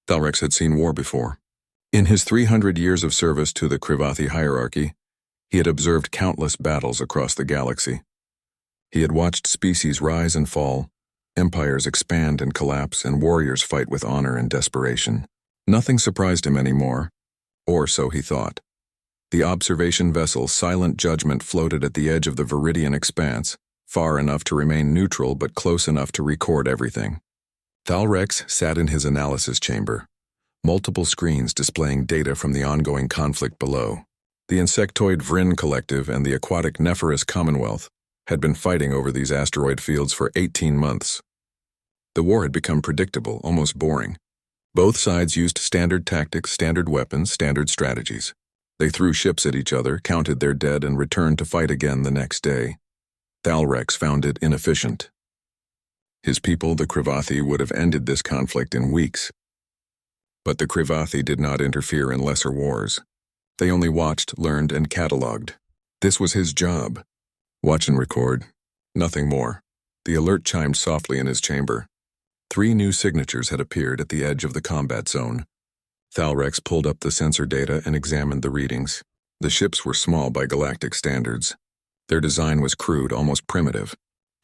Thalrex had seen war before. In his 300 years of service to the Krivathi hierarchy, he had observed countless battles across the galaxy. He had watched species rise and fall, empires expand and collapse, and warriors fight with honor and desperation. Nothing surprised him anymore, or so he thought. The observation vessel Silent Judgment floated at the edge of the Viridian expanse, far enough to remain neutral but close enough to record everything. Thalrex sat in his analysis chamber, multiple screens displaying data from the ongoing conflict below. The insectoid Vrin Collective and the aquatic Nephorus Commonwealth had been fighting over these asteroid fields for 18 months. The war had become predictable, almost boring. Both sides used standard tactics, standard weapons, standard strategies. They threw ships at each other, counted their dead, and returned to fight again the next day. Thalrex found it inefficient. His people, the Krivathi, would have ended this conflict in weeks. But the Krivathi did not interfere in lesser wars. They only watched, learned, and catalogued. This was his job. Watch and record. Nothing more. The alert chimed softly in his chamber. 3 new signatures had appeared at the edge of the combat zone. Thalrex pulled up the sensor data and examined the readings. The ships were small by galactic standards. Their design was crude, almost primitive.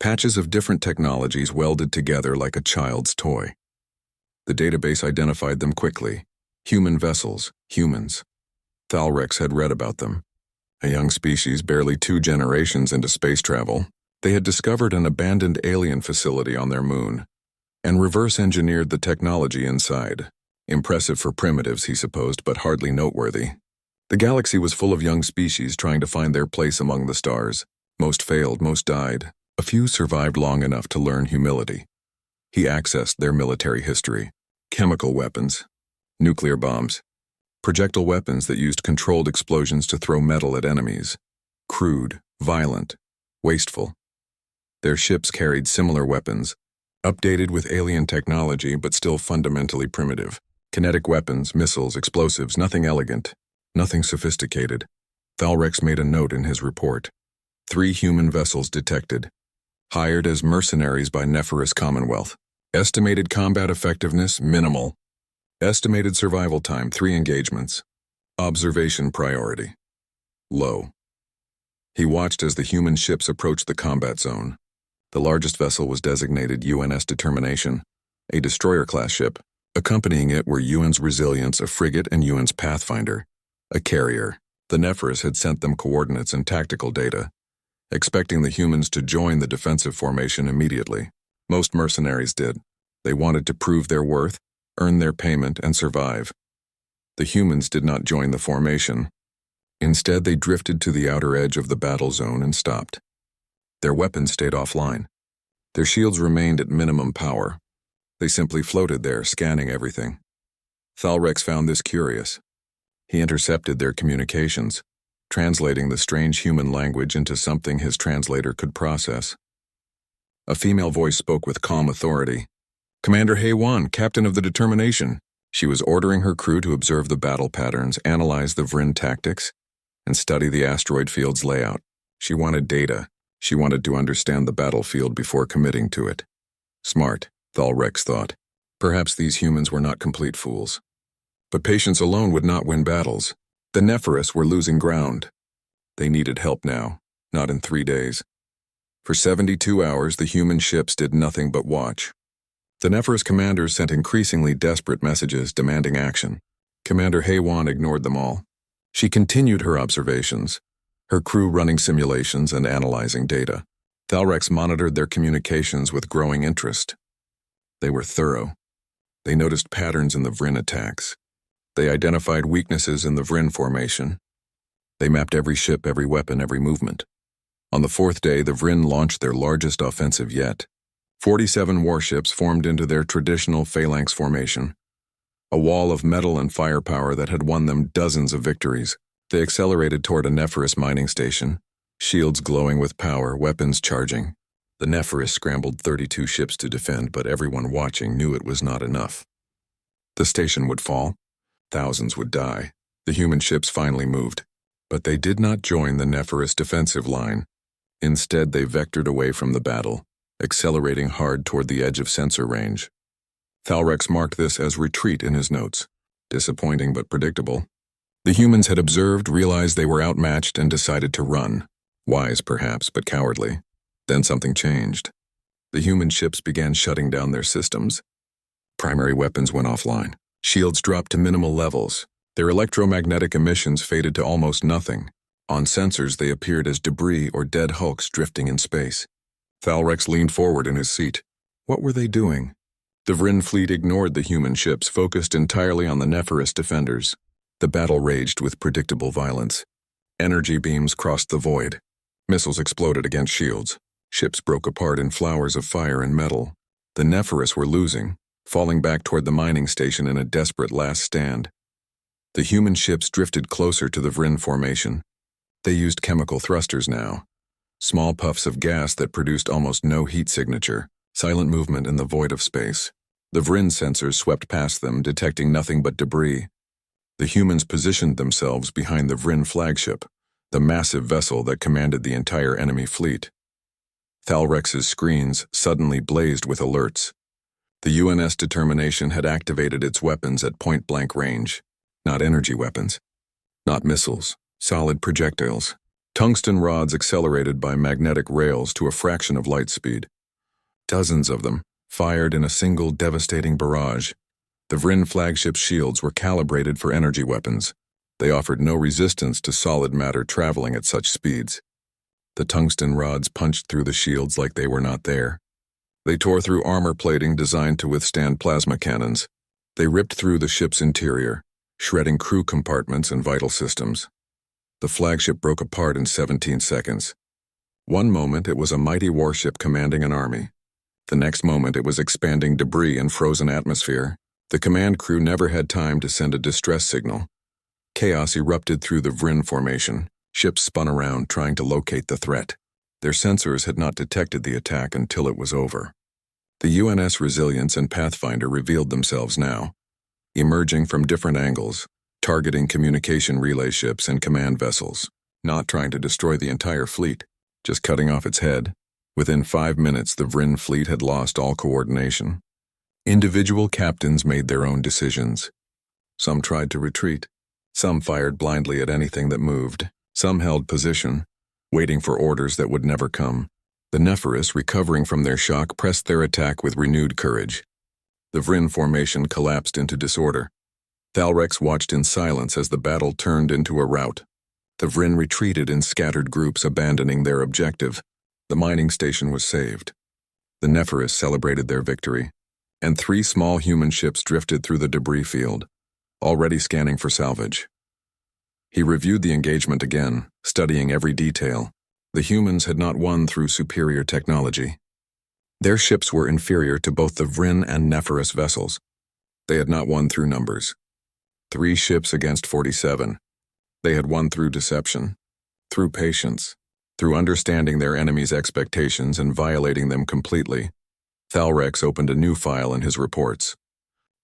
Patches of different technologies welded together like a child's toy. The database identified them quickly. Human vessels, humans. Thalrex had read about them. A young species barely 2 generations into space travel, they had discovered an abandoned alien facility on their moon, and reverse-engineered the technology inside. Impressive for primitives, he supposed, but hardly noteworthy. The galaxy was full of young species trying to find their place among the stars. Most failed, most died. A few survived long enough to learn humility. He accessed their military history. Chemical weapons, nuclear bombs, projectile weapons that used controlled explosions to throw metal at enemies. Crude, violent, wasteful. Their ships carried similar weapons, updated with alien technology but still fundamentally primitive. Kinetic weapons, missiles, explosives, nothing elegant, nothing sophisticated. Thalrex made a note in his report. 3 human vessels detected. Hired as mercenaries by Nephorus Commonwealth. Estimated combat effectiveness, minimal. Estimated survival time, 3 engagements. Observation priority, low. He watched as the human ships approached the combat zone. The largest vessel was designated UNS Determination, a destroyer-class ship. Accompanying it were UN's Resilience, a frigate, and UN's Pathfinder, a carrier. The Nephorus had sent them coordinates and tactical data, expecting the humans to join the defensive formation immediately. Most mercenaries did. They wanted to prove their worth, earn their payment, and survive. The humans did not join the formation. Instead, they drifted to the outer edge of the battle zone and stopped. Their weapons stayed offline. Their shields remained at minimum power. They simply floated there, scanning everything. Thalrex found this curious. He intercepted their communications, translating the strange human language into something his translator could process. A female voice spoke with calm authority. "Commander Haywan, captain of the Determination." She was ordering her crew to observe the battle patterns, analyze the Vrin tactics, and study the asteroid field's layout. She wanted data. She wanted to understand the battlefield before committing to it. Smart, Thalrex thought. Perhaps these humans were not complete fools. But patience alone would not win battles. The Nephorus were losing ground. They needed help now, not in 3 days. For 72 hours, the human ships did nothing but watch. The Nephorus commanders sent increasingly desperate messages demanding action. Commander Haywan ignored them all. She continued her observations, her crew running simulations and analyzing data. Thalrex monitored their communications with growing interest. They were thorough. They noticed patterns in the Vrin attacks. They identified weaknesses in the Vrin formation. They mapped every ship, every weapon, every movement. On the 4th day, the Vrin launched their largest offensive yet. 47 warships formed into their traditional phalanx formation, a wall of metal and firepower that had won them dozens of victories. They accelerated toward a Nephorus mining station, shields glowing with power, weapons charging. The Nephorus scrambled 32 ships to defend, but everyone watching knew it was not enough. The station would fall. Thousands would die. The human ships finally moved. But they did not join the Nephorus defensive line. Instead, they vectored away from the battle, accelerating hard toward the edge of sensor range. Thalrex marked this as retreat in his notes. Disappointing but predictable. The humans had observed, realized they were outmatched, and decided to run. Wise, perhaps, but cowardly. Then something changed. The human ships began shutting down their systems. Primary weapons went offline. Shields dropped to minimal levels. Their electromagnetic emissions faded to almost nothing. On sensors, they appeared as debris or dead hulks drifting in space. Thalrex leaned forward in his seat. What were they doing? The Vryn fleet ignored the human ships, focused entirely on the Nephirus defenders. The battle raged with predictable violence. Energy beams crossed the void. Missiles exploded against shields. Ships broke apart in flowers of fire and metal. The Nephirus were losing, falling back toward the mining station in a desperate last stand. The human ships drifted closer to the Vryn formation. They used chemical thrusters now. Small puffs of gas that produced almost no heat signature, silent movement in the void of space. The Vryn sensors swept past them, detecting nothing but debris. The humans positioned themselves behind the Vryn flagship, the massive vessel that commanded the entire enemy fleet. Thalrex's screens suddenly blazed with alerts. The UNS Determination had activated its weapons at point-blank range. Not energy weapons. Not missiles. Solid projectiles. Tungsten rods accelerated by magnetic rails to a fraction of light speed. Dozens of them, fired in a single devastating barrage. The Vryn flagship shields were calibrated for energy weapons. They offered no resistance to solid matter traveling at such speeds. The tungsten rods punched through the shields like they were not there. They tore through armor plating designed to withstand plasma cannons. They ripped through the ship's interior, shredding crew compartments and vital systems. The flagship broke apart in 17 seconds. One moment it was a mighty warship commanding an army. The next moment it was expanding debris in frozen atmosphere. The command crew never had time to send a distress signal. Chaos erupted through the Vryn formation. Ships spun around, trying to locate the threat. Their sensors had not detected the attack until it was over. The UNS Resilience and Pathfinder revealed themselves now, emerging from different angles, targeting communication relay ships and command vessels, not trying to destroy the entire fleet, just cutting off its head. Within 5 minutes, the Vryn fleet had lost all coordination. Individual captains made their own decisions. Some tried to retreat. Some fired blindly at anything that moved. Some held position, waiting for orders that would never come. The Nephirus, recovering from their shock, pressed their attack with renewed courage. The Vryn formation collapsed into disorder. Thalrex watched in silence as the battle turned into a rout. The Vryn retreated in scattered groups, abandoning their objective. The mining station was saved. The Nephirus celebrated their victory, and 3 small human ships drifted through the debris field, already scanning for salvage. He reviewed the engagement again, studying every detail. The humans had not won through superior technology. Their ships were inferior to both the Vryn and Nephirus vessels. They had not won through numbers. 3 ships against 47. They had won through deception, through patience, through understanding their enemy's expectations and violating them completely. Thalrex opened a new file in his reports.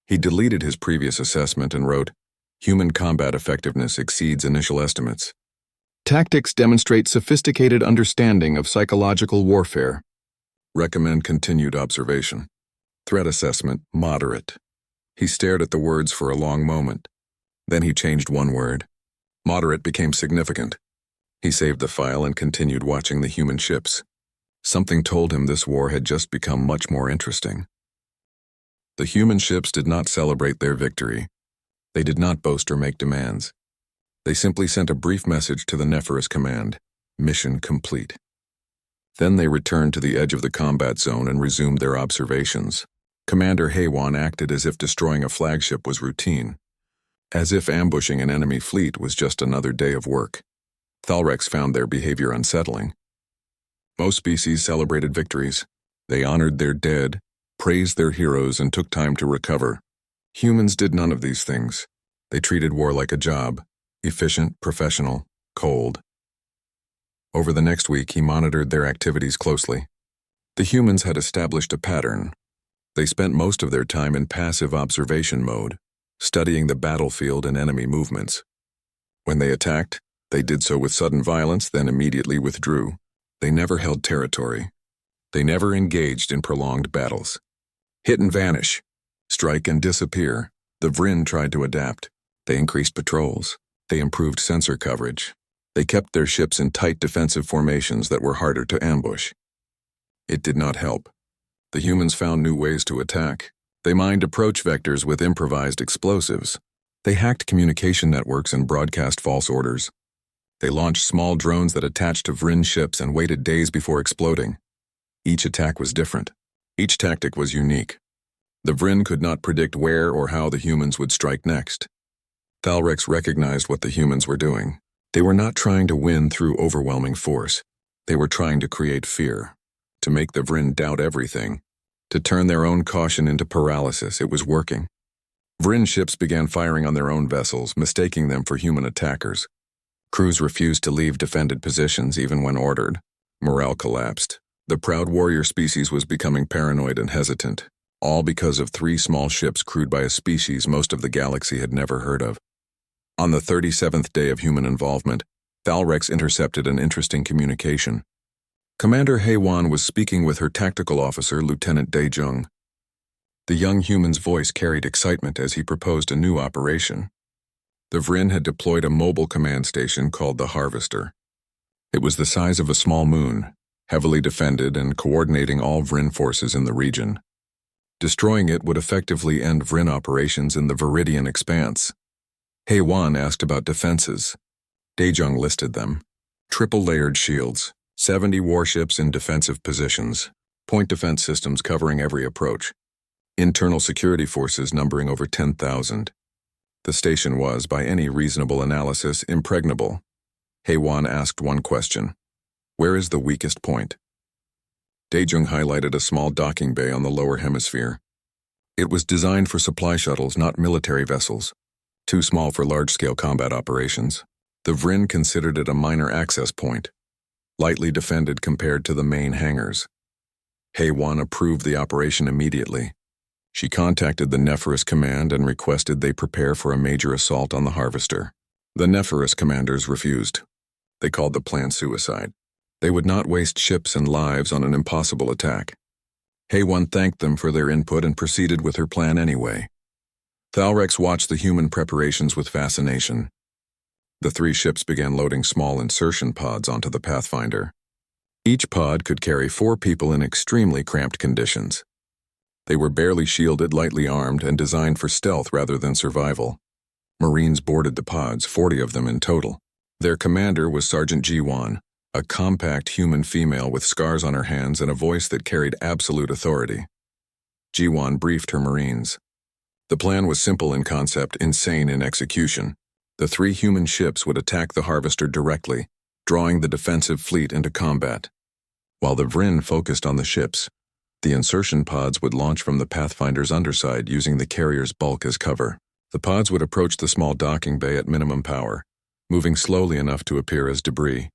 He deleted his previous assessment and wrote, "Human combat effectiveness exceeds initial estimates. Tactics demonstrate sophisticated understanding of psychological warfare. Recommend continued observation. Threat assessment, moderate." He stared at the words for a long moment. Then he changed one word. Moderate became significant. He saved the file and continued watching the human ships. Something told him this war had just become much more interesting. The human ships did not celebrate their victory. They did not boast or make demands. They simply sent a brief message to the Nephirus command, "Mission complete." Then they returned to the edge of the combat zone and resumed their observations. Commander Haywan acted as if destroying a flagship was routine, as if ambushing an enemy fleet was just another day of work. Thalrex found their behavior unsettling. Most species celebrated victories. They honored their dead, praised their heroes, and took time to recover. Humans did none of these things. They treated war like a job, efficient, professional, cold. Over the next week, he monitored their activities closely. The humans had established a pattern. They spent most of their time in passive observation mode, studying the battlefield and enemy movements. When they attacked, they did so with sudden violence, then immediately withdrew. They never held territory. They never engaged in prolonged battles. Hit and vanish. Strike and disappear. The Vryn tried to adapt. They increased patrols. They improved sensor coverage. They kept their ships in tight defensive formations that were harder to ambush. It did not help. The humans found new ways to attack. They mined approach vectors with improvised explosives. They hacked communication networks and broadcast false orders. They launched small drones that attached to Vryn ships and waited days before exploding. Each attack was different. Each tactic was unique. The Vryn could not predict where or how the humans would strike next. Thalrex recognized what the humans were doing. They were not trying to win through overwhelming force. They were trying to create fear, to make the Vryn doubt everything, to turn their own caution into paralysis. It was working. Vryn ships began firing on their own vessels, mistaking them for human attackers. Crews refused to leave defended positions even when ordered. Morale collapsed. The proud warrior species was becoming paranoid and hesitant, all because of 3 small ships crewed by a species most of the galaxy had never heard of. On the 37th day of human involvement, Thalrex intercepted an interesting communication. Commander Haywan was speaking with her tactical officer, Lieutenant Daejung. The young human's voice carried excitement as he proposed a new operation. The Vryn had deployed a mobile command station called the Harvester. It was the size of a small moon, heavily defended and coordinating all Vryn forces in the region. Destroying it would effectively end Vryn operations in the Viridian Expanse. Haywan asked about defenses. Daejung listed them. Triple-layered shields, 70 warships in defensive positions, point defense systems covering every approach, internal security forces numbering over 10,000. The station was, by any reasonable analysis, impregnable. Haywan asked one question. Where is the weakest point? Daejung highlighted a small docking bay on the lower hemisphere. It was designed for supply shuttles, not military vessels. Too small for large-scale combat operations. The Vryn considered it a minor access point, lightly defended compared to the main hangars. Haywan approved the operation immediately. She contacted the Nephirus Command and requested they prepare for a major assault on the Harvester. The Nephirus commanders refused. They called the plan suicide. They would not waste ships and lives on an impossible attack. Haywan thanked them for their input and proceeded with her plan anyway. Thalrex watched the human preparations with fascination. The 3 ships began loading small insertion pods onto the Pathfinder. Each pod could carry 4 people in extremely cramped conditions. They were barely shielded, lightly armed, and designed for stealth rather than survival. Marines boarded the pods, 40 of them in total. Their commander was Sergeant Jiwan, a compact human female with scars on her hands and a voice that carried absolute authority. Jiwan briefed her Marines. The plan was simple in concept, insane in execution. The 3 human ships would attack the Harvester directly, drawing the defensive fleet into combat. While the Vryn focused on the ships, the insertion pods would launch from the Pathfinder's underside using the carrier's bulk as cover. The pods would approach the small docking bay at minimum power, moving slowly enough to appear as debris.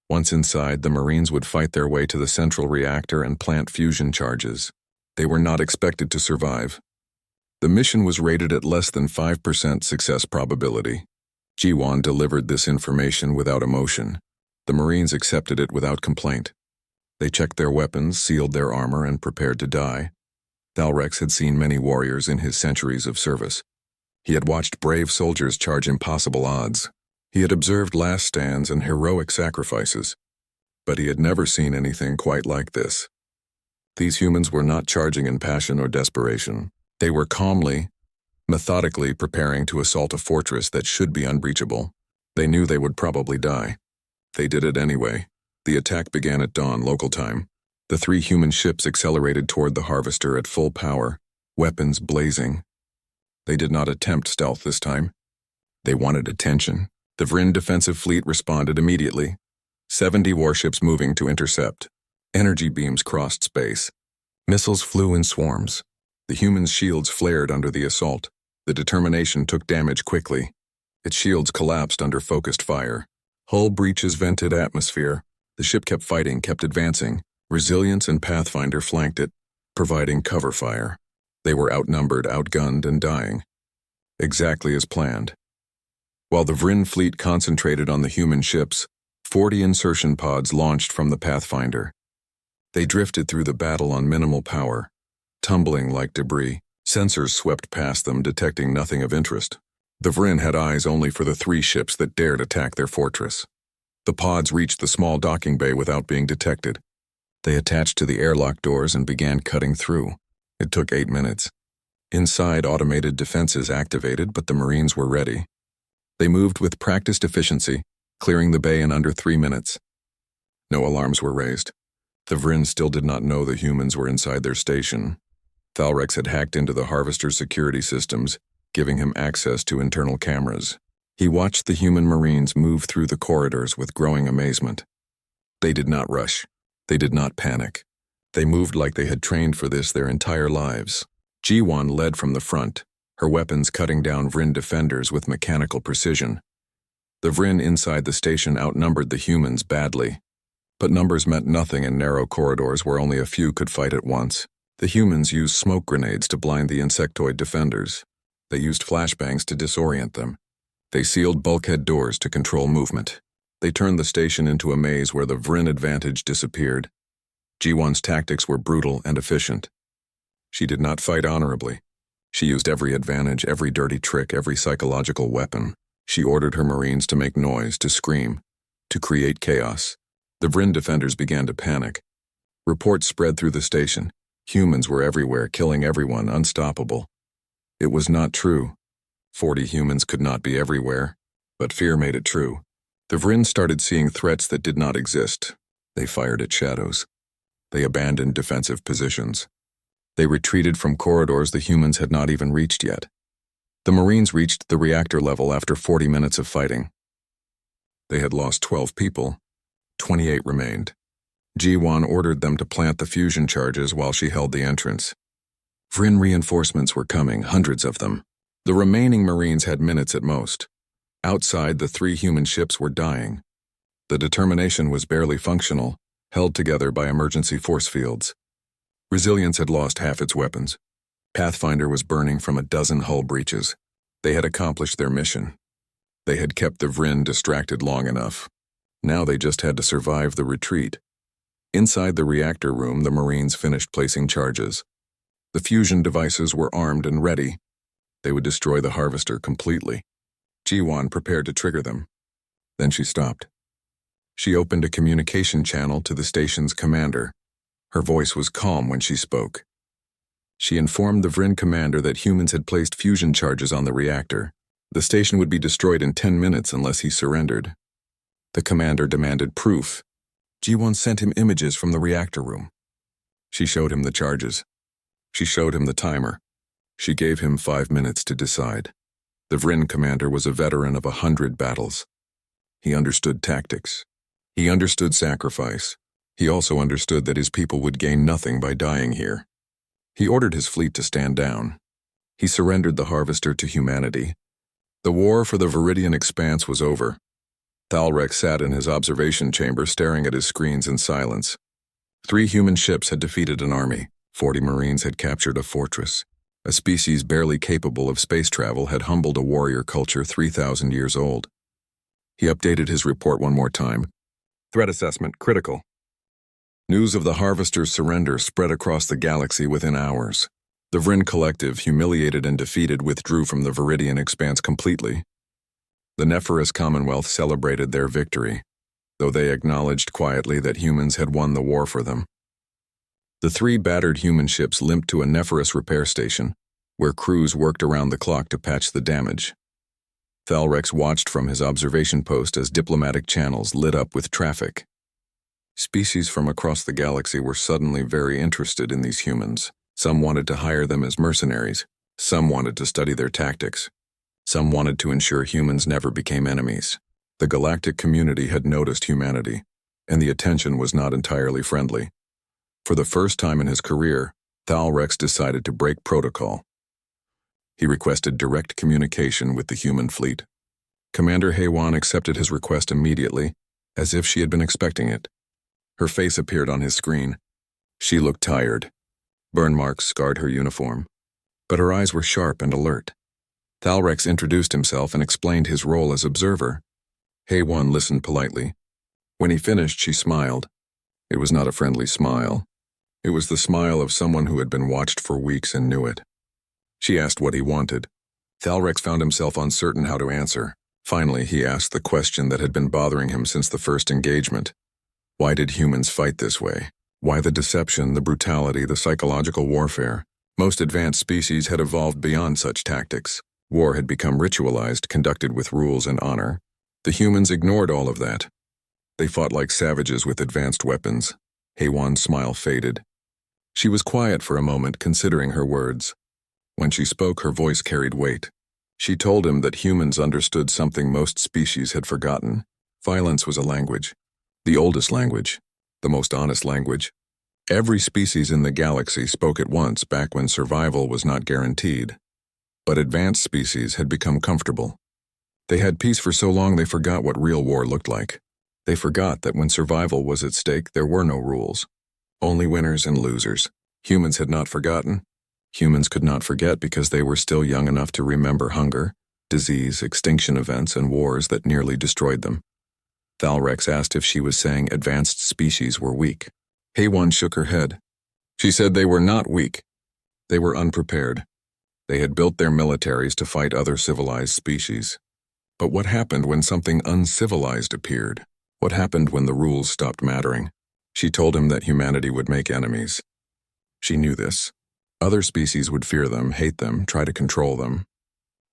Once inside, the Marines would fight their way to the central reactor and plant fusion charges. They were not expected to survive. The mission was rated at less than 5% success probability. Jiwan delivered this information without emotion. The Marines accepted it without complaint. They checked their weapons, sealed their armor, and prepared to die. Thalrex had seen many warriors in his centuries of service. He had watched brave soldiers charge impossible odds. He had observed last stands and heroic sacrifices. But he had never seen anything quite like this. These humans were not charging in passion or desperation. They were calmly, methodically preparing to assault a fortress that should be unbreachable. They knew they would probably die. They did it anyway. The attack began at dawn, local time. The 3 human ships accelerated toward the Harvester at full power, weapons blazing. They did not attempt stealth this time. They wanted attention. The Vryn defensive fleet responded immediately. 70 warships moving to intercept. Energy beams crossed space. Missiles flew in swarms. The humans' shields flared under the assault. The Determination took damage quickly. Its shields collapsed under focused fire. Hull breaches vented atmosphere. The ship kept fighting, kept advancing. Resilience and Pathfinder flanked it, providing cover fire. They were outnumbered, outgunned, and dying. Exactly as planned. While the Vryn fleet concentrated on the human ships, 40 insertion pods launched from the Pathfinder. They drifted through the battle on minimal power, tumbling like debris. Sensors swept past them, detecting nothing of interest. The Vryn had eyes only for the 3 ships that dared attack their fortress. The pods reached the small docking bay without being detected. They attached to the airlock doors and began cutting through. It took 8 minutes. Inside, automated defenses activated, but the Marines were ready. They moved with practiced efficiency, clearing the bay in under 3 minutes. No alarms were raised. The Vryn still did not know the humans were inside their station. Thalrex had hacked into the Harvester's security systems, giving him access to internal cameras. He watched the human Marines move through the corridors with growing amazement. They did not rush. They did not panic. They moved like they had trained for this their entire lives. G1 led from the front, her weapons cutting down Vryn defenders with mechanical precision. The Vryn inside the station outnumbered the humans badly. But numbers meant nothing in narrow corridors where only a few could fight at once. The humans used smoke grenades to blind the insectoid defenders. They used flashbangs to disorient them. They sealed bulkhead doors to control movement. They turned the station into a maze where the Vryn advantage disappeared. G1's tactics were brutal and efficient. She did not fight honorably. She used every advantage, every dirty trick, every psychological weapon. She ordered her Marines to make noise, to scream, to create chaos. The Vryn defenders began to panic. Reports spread through the station. Humans were everywhere, killing everyone, unstoppable. It was not true. 40 humans could not be everywhere, but fear made it true. The Vryn started seeing threats that did not exist. They fired at shadows. They abandoned defensive positions. They retreated from corridors the humans had not even reached yet. The Marines reached the reactor level after 40 minutes of fighting. They had lost 12 people. 28 remained. G1 ordered them to plant the fusion charges while she held the entrance. Vryn reinforcements were coming, hundreds of them. The remaining Marines had minutes at most. Outside, the 3 human ships were dying. The determination was barely functional, held together by emergency force fields. Resilience had lost half its weapons. Pathfinder was burning from a dozen hull breaches. They had accomplished their mission. They had kept the Vryn distracted long enough. Now they just had to survive the retreat. Inside the reactor room, the Marines finished placing charges. The fusion devices were armed and ready. They would destroy the Harvester completely. G1 prepared to trigger them. Then she stopped. She opened a communication channel to the station's commander. Her voice was calm when she spoke. She informed the Vryn commander that humans had placed fusion charges on the reactor. The station would be destroyed in 10 minutes unless he surrendered. The commander demanded proof. G1 sent him images from the reactor room. She showed him the charges. She showed him the timer. She gave him 5 minutes to decide. The Vryn commander was a veteran of 100 battles. He understood tactics. He understood sacrifice. He also understood that his people would gain nothing by dying here. He ordered his fleet to stand down. He surrendered the Harvester to humanity. The war for the Viridian Expanse was over. Thalrex sat in his observation chamber staring at his screens in silence. 3 human ships had defeated an army. 40 Marines had captured a fortress. A species barely capable of space travel had humbled a warrior culture 3,000 years old. He updated his report one more time. Threat assessment critical. News of the Harvester's surrender spread across the galaxy within hours. The Vryn Collective, humiliated and defeated, withdrew from the Viridian Expanse completely. The Nephorous Commonwealth celebrated their victory, though they acknowledged quietly that humans had won the war for them. The 3 battered human ships limped to a Nephorous repair station, where crews worked around the clock to patch the damage. Thalrex watched from his observation post as diplomatic channels lit up with traffic. Species from across the galaxy were suddenly very interested in these humans. Some wanted to hire them as mercenaries. Some wanted to study their tactics. Some wanted to ensure humans never became enemies. The galactic community had noticed humanity, and the attention was not entirely friendly. For the first time in his career, Thalrex decided to break protocol. He requested direct communication with the human fleet. Commander Haywan accepted his request immediately, as if she had been expecting it. Her face appeared on his screen. She looked tired. Burn marks scarred her uniform, but her eyes were sharp and alert. Thalrex introduced himself and explained his role as observer. Haywan listened politely. When he finished, she smiled. It was not a friendly smile. It was the smile of someone who had been watched for weeks and knew it. She asked what he wanted. Thalrex found himself uncertain how to answer. Finally, he asked the question that had been bothering him since the first engagement. Why did humans fight this way? Why the deception, the brutality, the psychological warfare? Most advanced species had evolved beyond such tactics. War had become ritualized, conducted with rules and honor. The humans ignored all of that. They fought like savages with advanced weapons. HFY's smile faded. She was quiet for a moment, considering her words. When she spoke, her voice carried weight. She told him that humans understood something most species had forgotten. Violence was a language. The oldest language. The most honest language. Every species in the galaxy spoke at once back when survival was not guaranteed. But advanced species had become comfortable. They had peace for so long they forgot what real war looked like. They forgot that when survival was at stake, there were no rules. Only winners and losers. Humans had not forgotten. Humans could not forget because they were still young enough to remember hunger, disease, extinction events, and wars that nearly destroyed them. Thalrex asked if she was saying advanced species were weak. HFY shook her head. She said they were not weak. They were unprepared. They had built their militaries to fight other civilized species. But what happened when something uncivilized appeared? What happened when the rules stopped mattering? She told him that humanity would make enemies. She knew this. Other species would fear them, hate them, try to control them.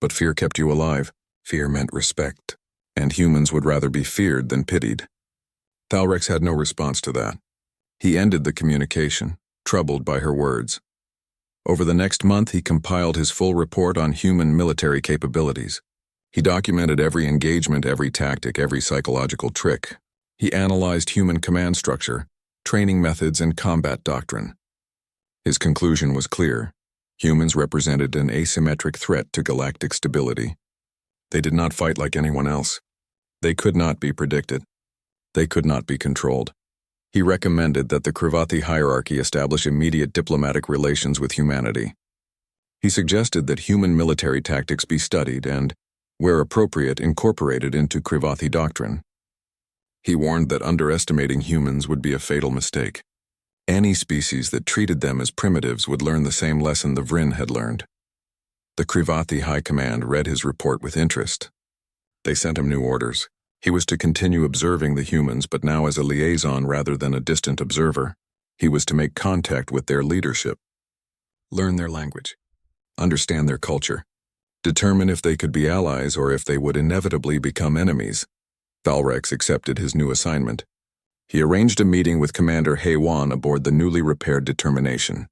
But fear kept you alive. Fear meant respect. And humans would rather be feared than pitied. Thalrex had no response to that. He ended the communication, troubled by her words. Over the next month, he compiled his full report on human military capabilities. He documented every engagement, every tactic, every psychological trick. He analyzed human command structure, training methods, and combat doctrine. His conclusion was clear. Humans represented an asymmetric threat to galactic stability. They did not fight like anyone else. They could not be predicted. They could not be controlled. He recommended that the Krivathi hierarchy establish immediate diplomatic relations with humanity. He suggested that human military tactics be studied and, where appropriate, incorporated into Krivathi doctrine. He warned that underestimating humans would be a fatal mistake. Any species that treated them as primitives would learn the same lesson the Vryn had learned. The Krivathi High Command read his report with interest. They sent him new orders. He was to continue observing the humans, but now as a liaison rather than a distant observer. He was to make contact with their leadership, learn their language, understand their culture, determine if they could be allies or if they would inevitably become enemies. Thalrex accepted his new assignment. He arranged a meeting with Commander HFY aboard the newly repaired Determination.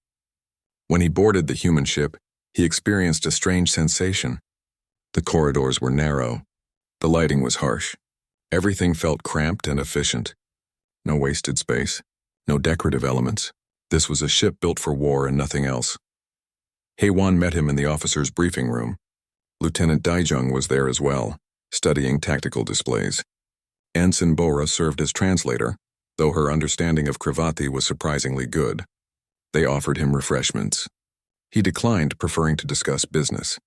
When he boarded the human ship, he experienced a strange sensation. The corridors were narrow. The lighting was harsh. Everything felt cramped and efficient. No wasted space. No decorative elements. This was a ship built for war and nothing else. HFY met him in the officer's briefing room. Lieutenant Daijung was there as well, studying tactical displays. Ensign Bora served as translator, though her understanding of Krivathi was surprisingly good. They offered him refreshments. He declined, preferring to discuss business.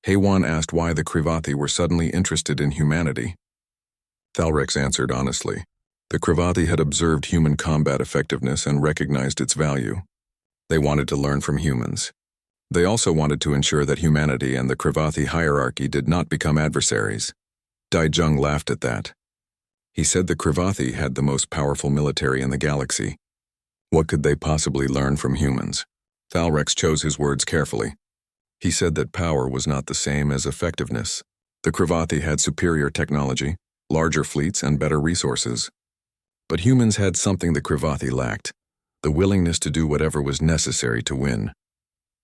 HFY asked why the Krivathi were suddenly interested in humanity. Thalrex answered honestly. The Krivathi had observed human combat effectiveness and recognized its value. They wanted to learn from humans. They also wanted to ensure that humanity and the Krivathi hierarchy did not become adversaries. Daijung laughed at that. He said the Krivathi had the most powerful military in the galaxy. What could they possibly learn from humans? Thalrex chose his words carefully. He said that power was not the same as effectiveness. The Krivathi had superior technology, larger fleets, and better resources. But humans had something the Krivathi lacked, the willingness to do whatever was necessary to win.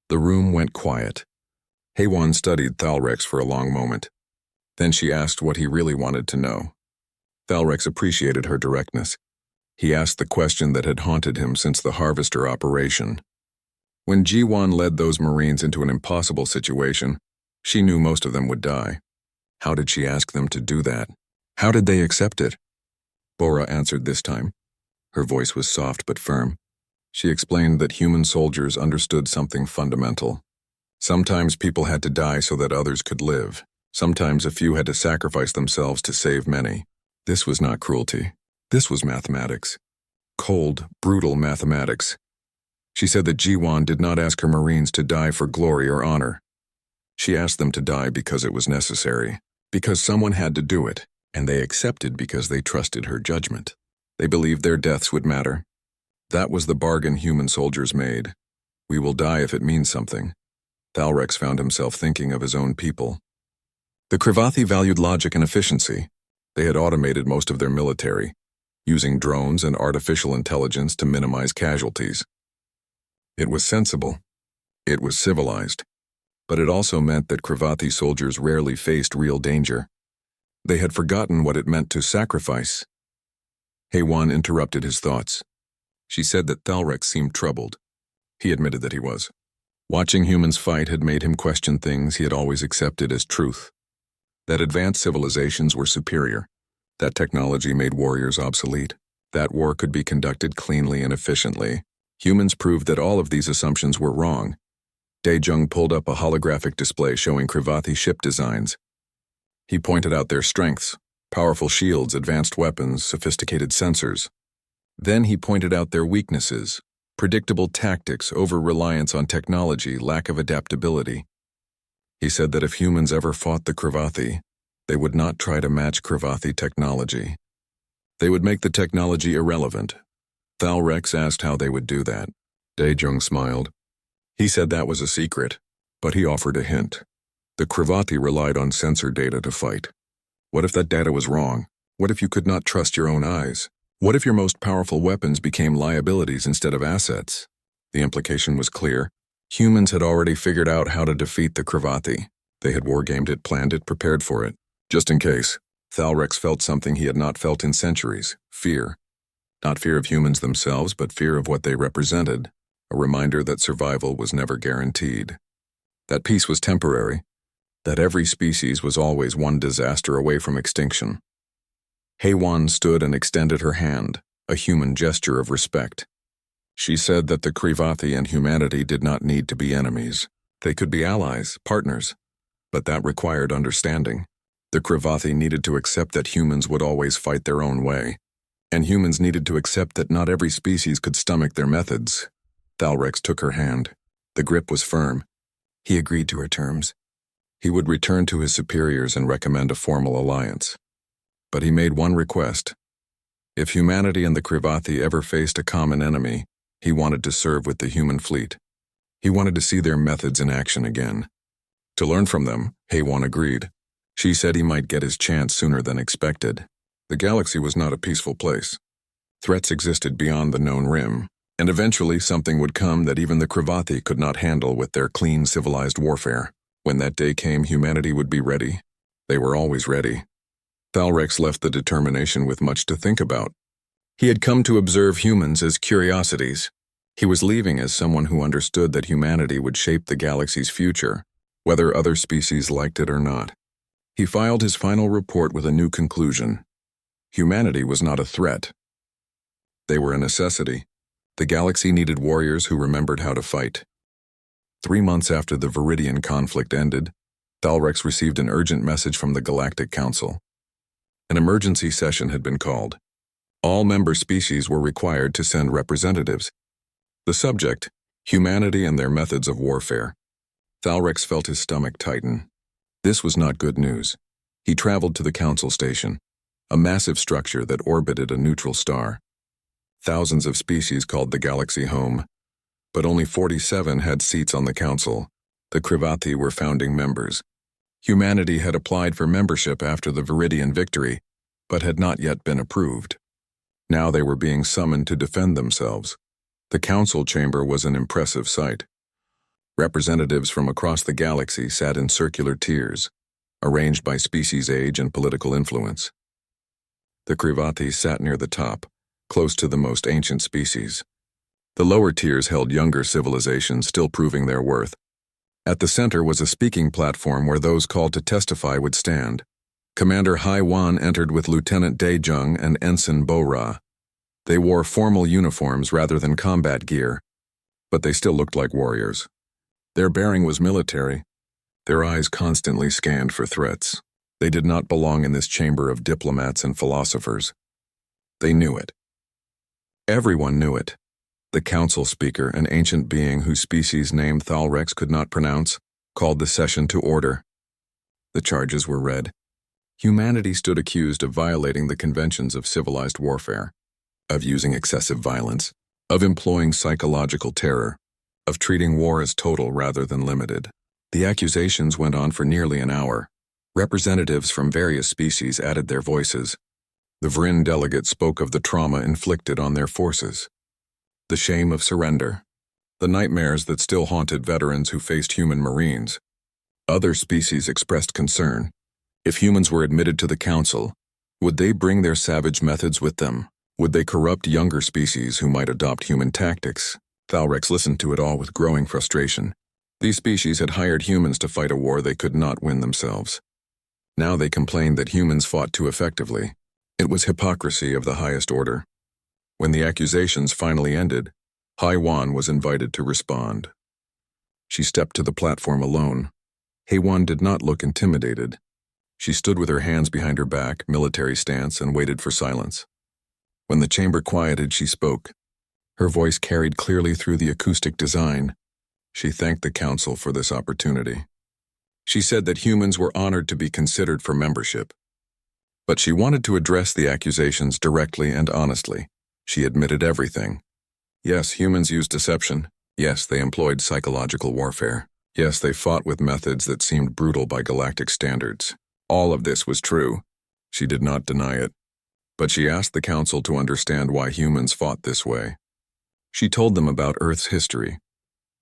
The room went quiet. HFY studied Thalrex for a long moment. Then she asked what he really wanted to know. Thalrex appreciated her directness. He asked the question that had haunted him since the Harvester operation. When G1 led those Marines into an impossible situation, she knew most of them would die. How did she ask them to do that? How did they accept it? Bora answered this time. Her voice was soft but firm. She explained that human soldiers understood something fundamental. Sometimes people had to die so that others could live. Sometimes a few had to sacrifice themselves to save many. This was not cruelty. This was mathematics. Cold, brutal mathematics. She said that Jiwan did not ask her Marines to die for glory or honor. She asked them to die because it was necessary, because someone had to do it, and they accepted because they trusted her judgment. They believed their deaths would matter. That was the bargain human soldiers made. We will die if it means something. Thalrex found himself thinking of his own people. The Krivathi valued logic and efficiency. They had automated most of their military, using drones and artificial intelligence to minimize casualties. It was sensible. It was civilized. But it also meant that Krivathi soldiers rarely faced real danger. They had forgotten what it meant to sacrifice. Haywan interrupted his thoughts. She said that Thalrex seemed troubled. He admitted that he was. Watching humans fight had made him question things he had always accepted as truth. That advanced civilizations were superior. That technology made warriors obsolete. That war could be conducted cleanly and efficiently. Humans proved that all of these assumptions were wrong. Daejung pulled up a holographic display showing Krivathi ship designs. He pointed out their strengths: powerful shields, advanced weapons, sophisticated sensors. Then he pointed out their weaknesses: predictable tactics, over-reliance on technology, lack of adaptability. He said that if humans ever fought the Krivathi, they would not try to match Krivathi technology. They would make the technology irrelevant. Thalrex asked how they would do that. Daejung smiled. He said that was a secret, but he offered a hint. The Krivathi relied on sensor data to fight. What if that data was wrong? What if you could not trust your own eyes? What if your most powerful weapons became liabilities instead of assets? The implication was clear. Humans had already figured out how to defeat the Krivathi. They had wargamed it, planned it, prepared for it. Just in case, Thalrex felt something he had not felt in centuries: fear. Not fear of humans themselves, but fear of what they represented. A reminder that survival was never guaranteed. That peace was temporary. That every species was always one disaster away from extinction. Haywan stood and extended her hand, a human gesture of respect. She said that the Krivathi and humanity did not need to be enemies. They could be allies, partners. But that required understanding. The Krivathi needed to accept that humans would always fight their own way. And humans needed to accept that not every species could stomach their methods. Thalrex took her hand. The grip was firm. He agreed to her terms. He would return to his superiors and recommend a formal alliance. But he made one request. If humanity and the Krivathi ever faced a common enemy, he wanted to serve with the human fleet. He wanted to see their methods in action again. To learn from them, Haywan agreed. She said he might get his chance sooner than expected. The galaxy was not a peaceful place. Threats existed beyond the known rim, and eventually something would come that even the Krivathi could not handle with their clean, civilized warfare. When that day came, humanity would be ready. They were always ready. Thalrex left the determination with much to think about. He had come to observe humans as curiosities. He was leaving as someone who understood that humanity would shape the galaxy's future, whether other species liked it or not. He filed his final report with a new conclusion. Humanity was not a threat. They were a necessity. The galaxy needed warriors who remembered how to fight. 3 months after the Viridian conflict ended, Thalrex received an urgent message from the Galactic Council. An emergency session had been called. All member species were required to send representatives. The subject: humanity and their methods of warfare. Thalrex felt his stomach tighten. This was not good news. He traveled to the council station, a massive structure that orbited a neutral star. Thousands of species called the galaxy home, but only 47 had seats on the council. The Krivathi were founding members. Humanity had applied for membership after the Viridian victory, but had not yet been approved. Now they were being summoned to defend themselves. The council chamber was an impressive sight. Representatives from across the galaxy sat in circular tiers, arranged by species age and political influence. The Krivathi sat near the top, close to the most ancient species. The lower tiers held younger civilizations still proving their worth. At the center was a speaking platform where those called to testify would stand. Commander Haywan entered with Lieutenant Daejung and Ensign Bo-Ra. They wore formal uniforms rather than combat gear, but they still looked like warriors. Their bearing was military. Their eyes constantly scanned for threats. They did not belong in this chamber of diplomats and philosophers. They knew it. Everyone knew it. The council speaker, an ancient being whose species name Thalrex could not pronounce, called the session to order. The charges were read. Humanity stood accused of violating the conventions of civilized warfare, of using excessive violence, of employing psychological terror, of treating war as total rather than limited. The accusations went on for nearly an hour. Representatives from various species added their voices. The Vryn delegate spoke of the trauma inflicted on their forces, the shame of surrender, the nightmares that still haunted veterans who faced human Marines. Other species expressed concern. If humans were admitted to the council, would they bring their savage methods with them? Would they corrupt younger species who might adopt human tactics? Thalrex listened to it all with growing frustration. These species had hired humans to fight a war they could not win themselves. Now they complained that humans fought too effectively. It was hypocrisy of the highest order. When the accusations finally ended, HFY was invited to respond. She stepped to the platform alone. HFY did not look intimidated. She stood with her hands behind her back, military stance, and waited for silence. When the chamber quieted, she spoke. Her voice carried clearly through the acoustic design. She thanked the council for this opportunity. She said that humans were honored to be considered for membership. But she wanted to address the accusations directly and honestly. She admitted everything. Yes, humans used deception. Yes, they employed psychological warfare. Yes, they fought with methods that seemed brutal by galactic standards. All of this was true. She did not deny it. But she asked the council to understand why humans fought this way. She told them about Earth's history.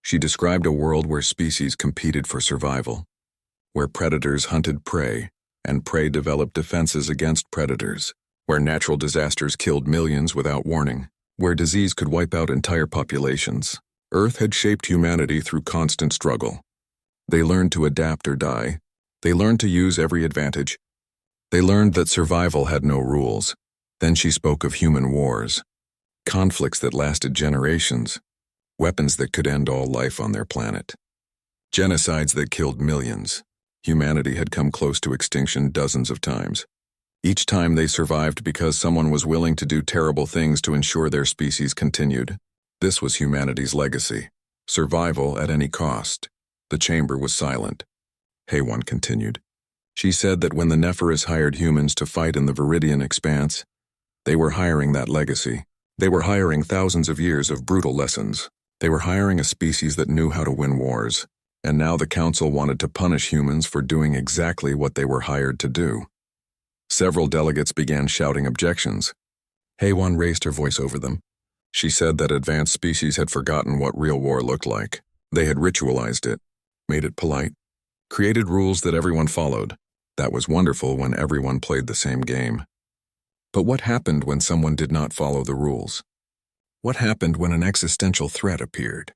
She described a world where species competed for survival, where predators hunted prey, and prey developed defenses against predators, where natural disasters killed millions without warning, where disease could wipe out entire populations. Earth had shaped humanity through constant struggle. They learned to adapt or die. They learned to use every advantage. They learned that survival had no rules. Then she spoke of human wars, conflicts that lasted generations, weapons that could end all life on their planet, genocides that killed millions. Humanity had come close to extinction dozens of times. Each time they survived because someone was willing to do terrible things to ensure their species continued. This was humanity's legacy. Survival at any cost. The chamber was silent. HFY continued. She said that when the Nephris hired humans to fight in the Viridian expanse, they were hiring that legacy. They were hiring thousands of years of brutal lessons. They were hiring a species that knew how to win wars. And now the council wanted to punish humans for doing exactly what they were hired to do. Several delegates began shouting objections. HFY raised her voice over them. She said that advanced species had forgotten what real war looked like. They had ritualized it, made it polite, created rules that everyone followed. That was wonderful when everyone played the same game. But what happened when someone did not follow the rules? What happened when an existential threat appeared?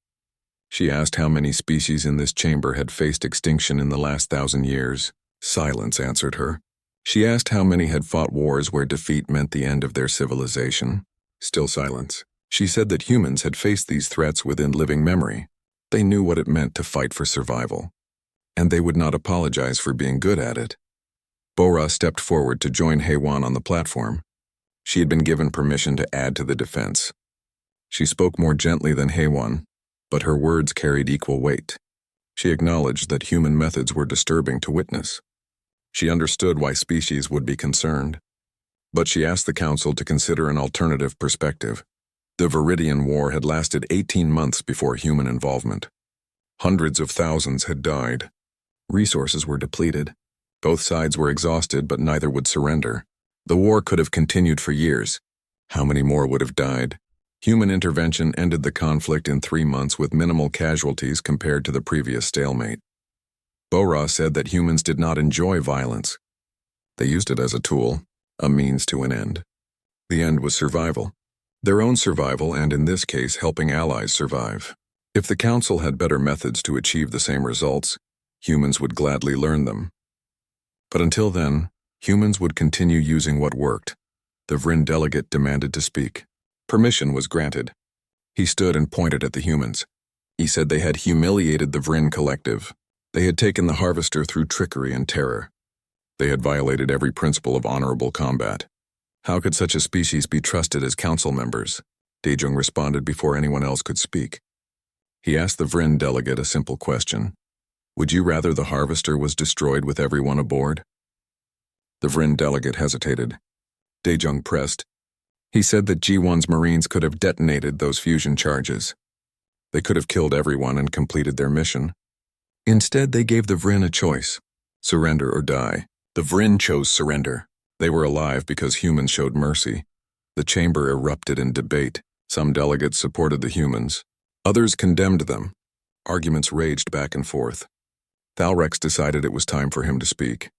She asked how many species in this chamber had faced extinction in the last 1,000 years. Silence answered her. She asked how many had fought wars where defeat meant the end of their civilization. Still silence. She said that humans had faced these threats within living memory. They knew what it meant to fight for survival. And they would not apologize for being good at it. Bora stepped forward to join HFY on the platform. She had been given permission to add to the defense. She spoke more gently than HFY, but her words carried equal weight. She acknowledged that human methods were disturbing to witness. She understood why species would be concerned. But she asked the council to consider an alternative perspective. The Viridian War had lasted 18 months before human involvement. Hundreds of thousands had died. Resources were depleted. Both sides were exhausted, but neither would surrender. The war could have continued for years. How many more would have died? Human intervention ended the conflict in 3 months with minimal casualties compared to the previous stalemate. Bora said that humans did not enjoy violence. They used it as a tool, a means to an end. The end was survival. Their own survival and, in this case, helping allies survive. If the council had better methods to achieve the same results, humans would gladly learn them. But until then, humans would continue using what worked. The Vryn delegate demanded to speak. Permission was granted. He stood and pointed at the humans. He said they had humiliated the Vryn collective. They had taken the Harvester through trickery and terror. They had violated every principle of honorable combat. How could such a species be trusted as council members? Daejung responded before anyone else could speak. He asked the Vryn delegate a simple question. Would you rather the Harvester was destroyed with everyone aboard? The Vryn delegate hesitated. Daejung pressed. He said that G1's Marines could have detonated those fusion charges. They could have killed everyone and completed their mission. Instead, they gave the Vryn a choice. Surrender or die. The Vryn chose surrender. They were alive because humans showed mercy. The chamber erupted in debate. Some delegates supported the humans. Others condemned them. Arguments raged back and forth. Thalrex decided it was time for him to speak.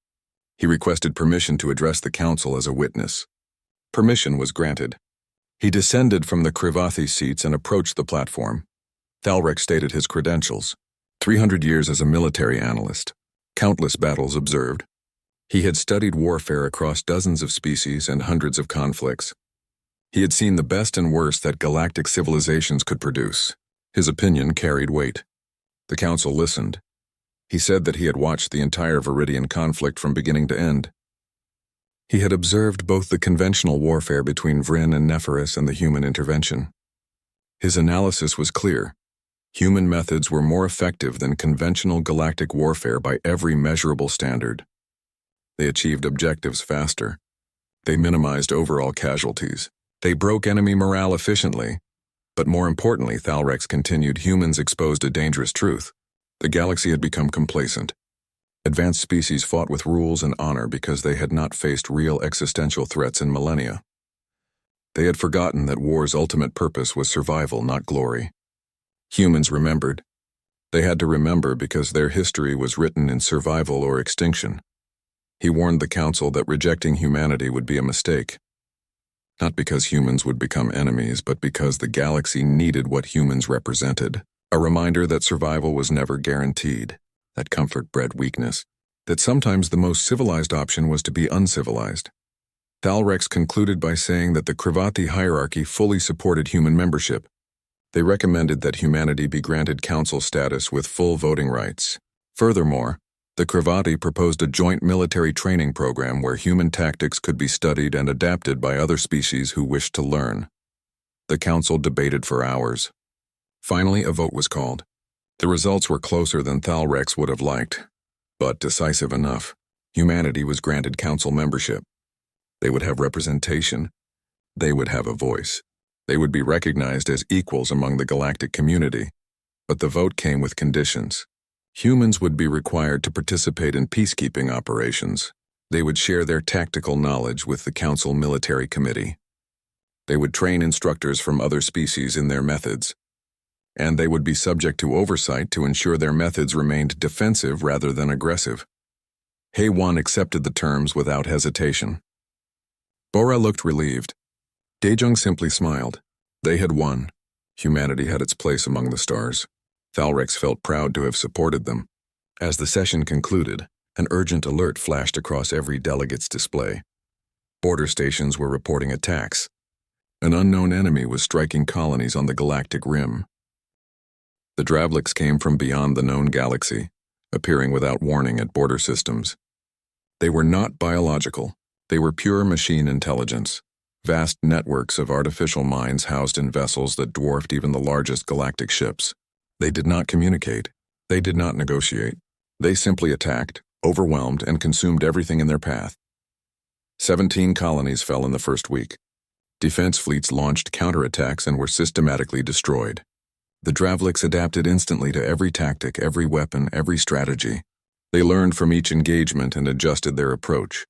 He requested permission to address the council as a witness. Permission was granted. He descended from the Krivathi seats and approached the platform. Thalrex stated his credentials. 300 years as a military analyst. Countless battles observed. He had studied warfare across dozens of species and hundreds of conflicts. He had seen the best and worst that galactic civilizations could produce. His opinion carried weight. The council listened. He said that he had watched the entire Viridian conflict from beginning to end. He had observed both the conventional warfare between Vryn and Neferis and the human intervention. His analysis was clear. Human methods were more effective than conventional galactic warfare by every measurable standard. They achieved objectives faster. They minimized overall casualties. They broke enemy morale efficiently. But more importantly, Thalrex continued, humans exposed a dangerous truth. The galaxy had become complacent. Advanced species fought with rules and honor because they had not faced real existential threats in millennia. They had forgotten that war's ultimate purpose was survival, not glory. Humans remembered. They had to remember because their history was written in survival or extinction. He warned the council that rejecting humanity would be a mistake. Not because humans would become enemies, but because the galaxy needed what humans represented. A reminder that survival was never guaranteed, that comfort bred weakness, that sometimes the most civilized option was to be uncivilized. Thalrex concluded by saying that the Krivathi hierarchy fully supported human membership. They recommended that humanity be granted council status with full voting rights. Furthermore, the Krivathi proposed a joint military training program where human tactics could be studied and adapted by other species who wished to learn. The council debated for hours. Finally, a vote was called. The results were closer than Thalrex would have liked, but decisive enough. Humanity was granted council membership. They would have representation. They would have a voice. They would be recognized as equals among the galactic community. But the vote came with conditions. Humans would be required to participate in peacekeeping operations. They would share their tactical knowledge with the council military committee. They would train instructors from other species in their methods. And they would be subject to oversight to ensure their methods remained defensive rather than aggressive. Hei-Wan accepted the terms without hesitation. Bora looked relieved. Daejung simply smiled. They had won. Humanity had its place among the stars. Thalrex felt proud to have supported them. As the session concluded, an urgent alert flashed across every delegate's display. Border stations were reporting attacks. An unknown enemy was striking colonies on the galactic rim. The Dravliks came from beyond the known galaxy, appearing without warning at border systems. They were not biological. They were pure machine intelligence. Vast networks of artificial minds housed in vessels that dwarfed even the largest galactic ships. They did not communicate. They did not negotiate. They simply attacked, overwhelmed, and consumed everything in their path. 17 colonies fell in the first week. Defense fleets launched counterattacks and were systematically destroyed. The Dravliks adapted instantly to every tactic, every weapon, every strategy. They learned from each engagement and adjusted their approach.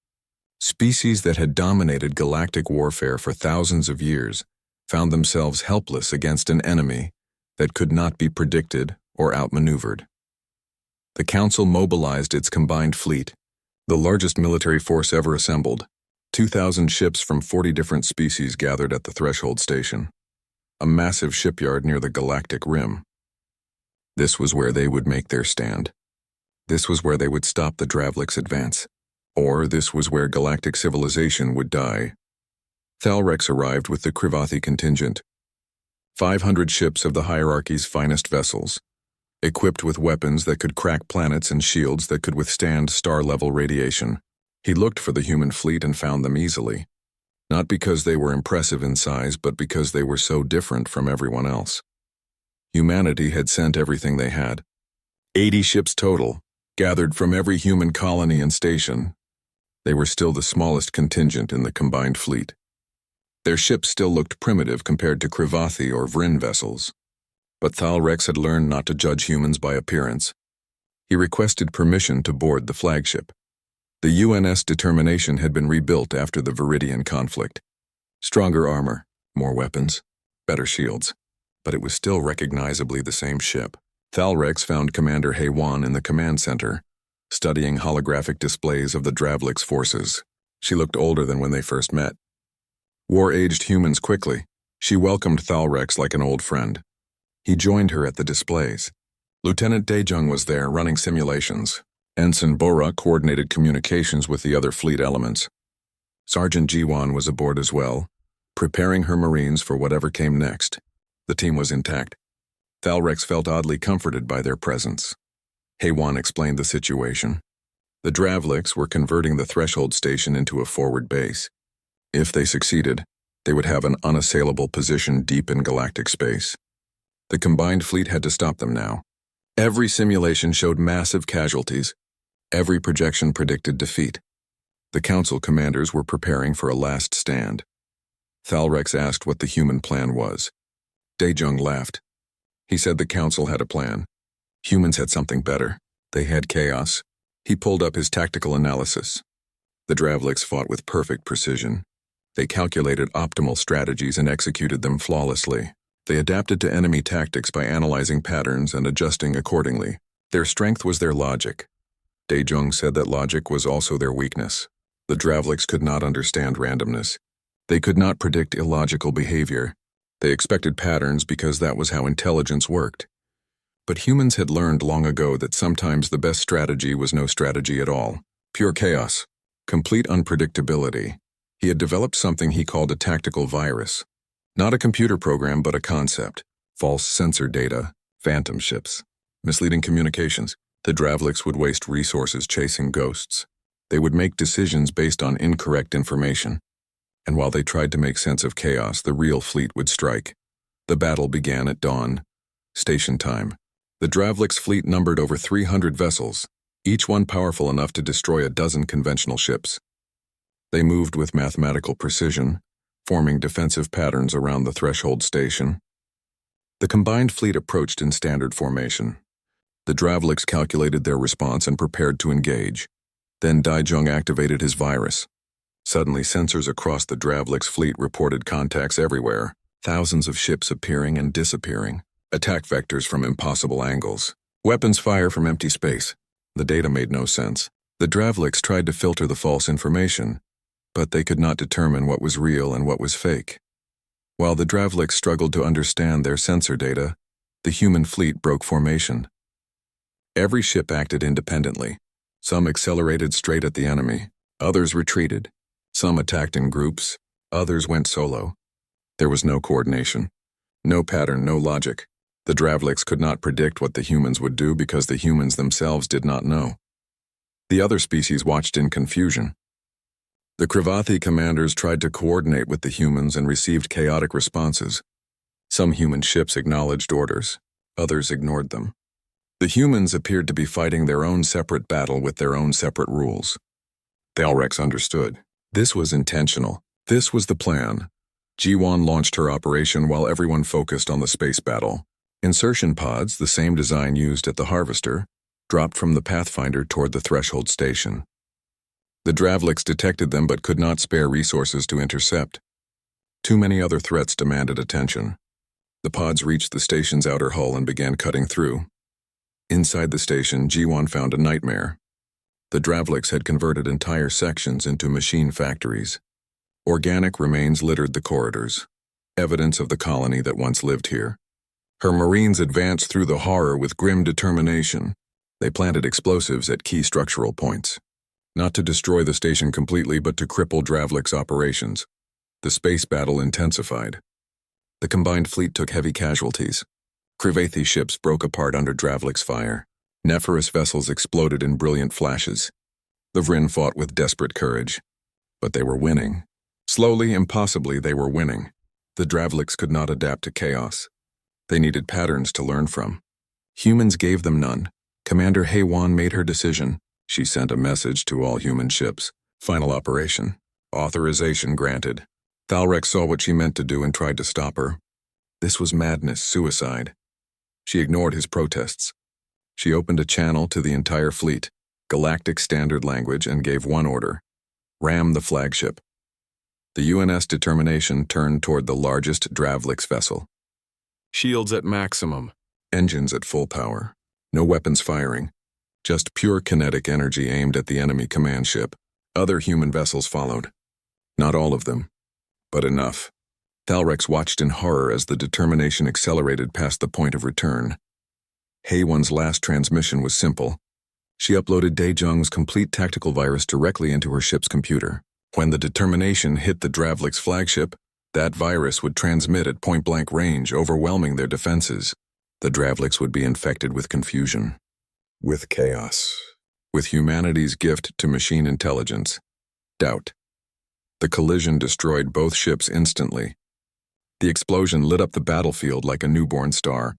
Species that had dominated galactic warfare for thousands of years found themselves helpless against an enemy that could not be predicted or outmaneuvered. The Council mobilized its combined fleet, the largest military force ever assembled. 2,000 ships from 40 different species gathered at the Threshold Station, a massive shipyard near the galactic rim. This was where they would make their stand. This was where they would stop the Dravliks' advance. Or this was where galactic civilization would die. Thalrex arrived with the Krivathi contingent. 500 ships of the hierarchy's finest vessels, equipped with weapons that could crack planets and shields that could withstand star-level radiation. He looked for the human fleet and found them easily. Not because they were impressive in size, but because they were so different from everyone else. Humanity had sent everything they had. 80 ships total, gathered from every human colony and station. They were still the smallest contingent in the combined fleet. Their ships still looked primitive compared to Krivathi or Vryn vessels. But Thalrex had learned not to judge humans by appearance. He requested permission to board the flagship. The UNS Determination had been rebuilt after the Viridian conflict. Stronger armor, more weapons, better shields. But it was still recognizably the same ship. Thalrex found Commander Haywan in the command center, studying holographic displays of the Dravlik's forces. She looked older than when they first met. War aged humans quickly. She welcomed Thalrex like an old friend. He joined her at the displays. Lieutenant Dejung was there, running simulations. Ensign Bora coordinated communications with the other fleet elements. Sergeant Jiwan was aboard as well, preparing her Marines for whatever came next. The team was intact. Thalrex felt oddly comforted by their presence. Haywan explained the situation. The Dravliks were converting the Threshold Station into a forward base. If they succeeded, they would have an unassailable position deep in galactic space. The combined fleet had to stop them now. Every simulation showed massive casualties. Every projection predicted defeat. The council commanders were preparing for a last stand. Thalrex asked what the human plan was. Dejung laughed. He said the council had a plan. Humans had something better. They had chaos. He pulled up his tactical analysis. The Dravliks fought with perfect precision. They calculated optimal strategies and executed them flawlessly. They adapted to enemy tactics by analyzing patterns and adjusting accordingly. Their strength was their logic. Dejung said that logic was also their weakness. The Dravliks could not understand randomness. They could not predict illogical behavior. They expected patterns because that was how intelligence worked. But humans had learned long ago that sometimes the best strategy was no strategy at all. Pure chaos. Complete unpredictability. He had developed something he called a tactical virus. Not a computer program, but a concept. False sensor data, phantom ships, misleading communications. The Dravliks would waste resources chasing ghosts. They would make decisions based on incorrect information. And while they tried to make sense of chaos, the real fleet would strike. The battle began at dawn. Station time. The Dravliks' fleet numbered over 300 vessels, each one powerful enough to destroy a dozen conventional ships. They moved with mathematical precision, forming defensive patterns around the Threshold Station. The combined fleet approached in standard formation. The Dravliks calculated their response and prepared to engage. Then Dejung activated his virus. Suddenly, sensors across the Dravliks' fleet reported contacts everywhere, thousands of ships appearing and disappearing, attack vectors from impossible angles, weapons fire from empty space. The data made no sense. The Dravliks tried to filter the false information, but they could not determine what was real and what was fake. While the Dravliks struggled to understand their sensor data, the human fleet broke formation. Every ship acted independently. Some accelerated straight at the enemy, others retreated. Some attacked in groups, others went solo. There was no coordination, no pattern, no logic. The Dravliks could not predict what the humans would do because the humans themselves did not know. The other species watched in confusion. The Krivathi commanders tried to coordinate with the humans and received chaotic responses. Some human ships acknowledged orders, others ignored them. The humans appeared to be fighting their own separate battle with their own separate rules. Thalrex understood. This was intentional. This was the plan. Jiwan launched her operation while everyone focused on the space battle. Insertion pods, the same design used at the Harvester, dropped from the Pathfinder toward the Threshold Station. The Dravliks detected them but could not spare resources to intercept. Too many other threats demanded attention. The pods reached the station's outer hull and began cutting through. Inside the station, Jiwan found a nightmare. The Dravliks had converted entire sections into machine factories. Organic remains littered the corridors, evidence of the colony that once lived here. Her Marines advanced through the horror with grim determination. They planted explosives at key structural points. Not to destroy the station completely, but to cripple Dravlik's operations. The space battle intensified. The combined fleet took heavy casualties. Krivathi ships broke apart under Dravlik's fire. Nephorus vessels exploded in brilliant flashes. The Vryn fought with desperate courage. But they were winning. Slowly, impossibly, they were winning. The Dravliks could not adapt to chaos. They needed patterns to learn from. Humans gave them none. Commander Haywan made her decision. She sent a message to all human ships. Final operation. Authorization granted. Thalrex saw what she meant to do and tried to stop her. This was madness, suicide. She ignored his protests. She opened a channel to the entire fleet, Galactic Standard Language, and gave one order: ram the flagship. The UNS Determination turned toward the largest Dravliks vessel. Shields at maximum, engines at full power, no weapons firing, just pure kinetic energy aimed at the enemy command ship. Other human vessels followed. Not all of them, but enough. Thalrex watched in horror as the Determination accelerated past the point of return. Haywan's last transmission was simple. She uploaded Daejung's complete tactical virus directly into her ship's computer. When the Determination hit the Dravliks flagship, that virus would transmit at point-blank range, overwhelming their defenses. The Dravliks would be infected with confusion, with chaos, with humanity's gift to machine intelligence: doubt. The collision destroyed both ships instantly. The explosion lit up the battlefield like a newborn star.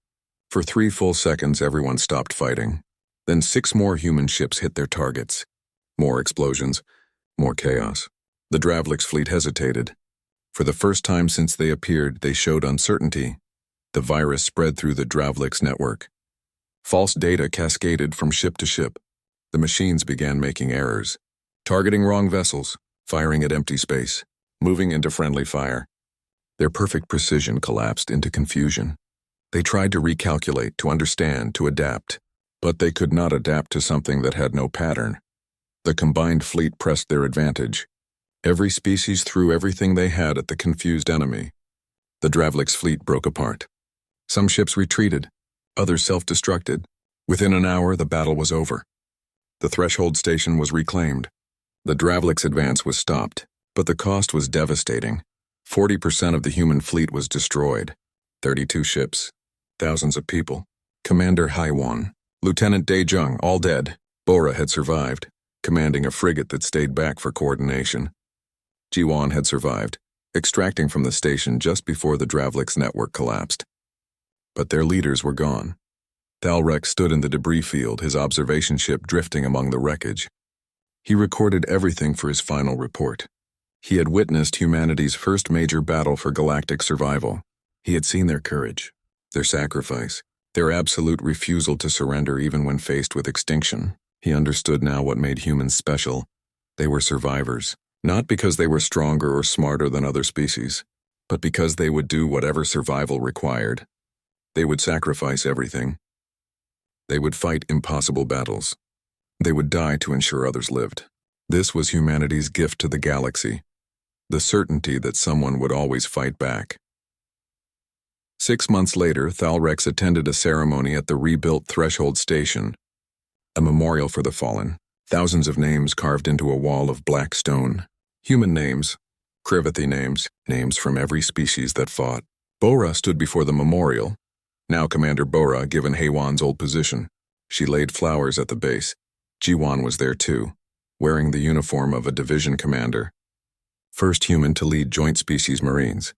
For 3 full seconds, everyone stopped fighting. Then 6 more human ships hit their targets. More explosions, more chaos. The Dravliks fleet hesitated. For the first time since they appeared, they showed uncertainty. The virus spread through the Dravliks network. False data cascaded from ship to ship. The machines began making errors, targeting wrong vessels, firing at empty space, moving into friendly fire. Their perfect precision collapsed into confusion. They tried to recalculate, to understand, to adapt, but they could not adapt to something that had no pattern. The combined fleet pressed their advantage. Every species threw everything they had at the confused enemy. The Dravliks fleet broke apart. Some ships retreated, others self-destructed. Within an hour, the battle was over. The threshold station was reclaimed. The Dravliks' advance was stopped, but the cost was devastating. 40% of the human fleet was destroyed. 32 ships, thousands of people. Commander Haywan, Lieutenant Daejung, all dead. Bora had survived, commanding a frigate that stayed back for coordination. Jiwan had survived, extracting from the station just before the Dravliks network collapsed. But their leaders were gone. Thalrex stood in the debris field, his observation ship drifting among the wreckage. He recorded everything for his final report. He had witnessed humanity's first major battle for galactic survival. He had seen their courage, their sacrifice, their absolute refusal to surrender even when faced with extinction. He understood now what made humans special. They were survivors, not because they were stronger or smarter than other species, but because they would do whatever survival required. They would sacrifice everything. They would fight impossible battles. They would die to ensure others lived. This was humanity's gift to the galaxy, the certainty that someone would always fight back. 6 months later, Thalrex attended a ceremony at the rebuilt Threshold Station, a memorial for the fallen, thousands of names carved into a wall of black stone. Human names, Krivathi names, names from every species that fought. Bora stood before the memorial, now Commander Bora given Haywan's old position. She laid flowers at the base. Jiwan was there too, wearing the uniform of a division commander. First human to lead joint species Marines.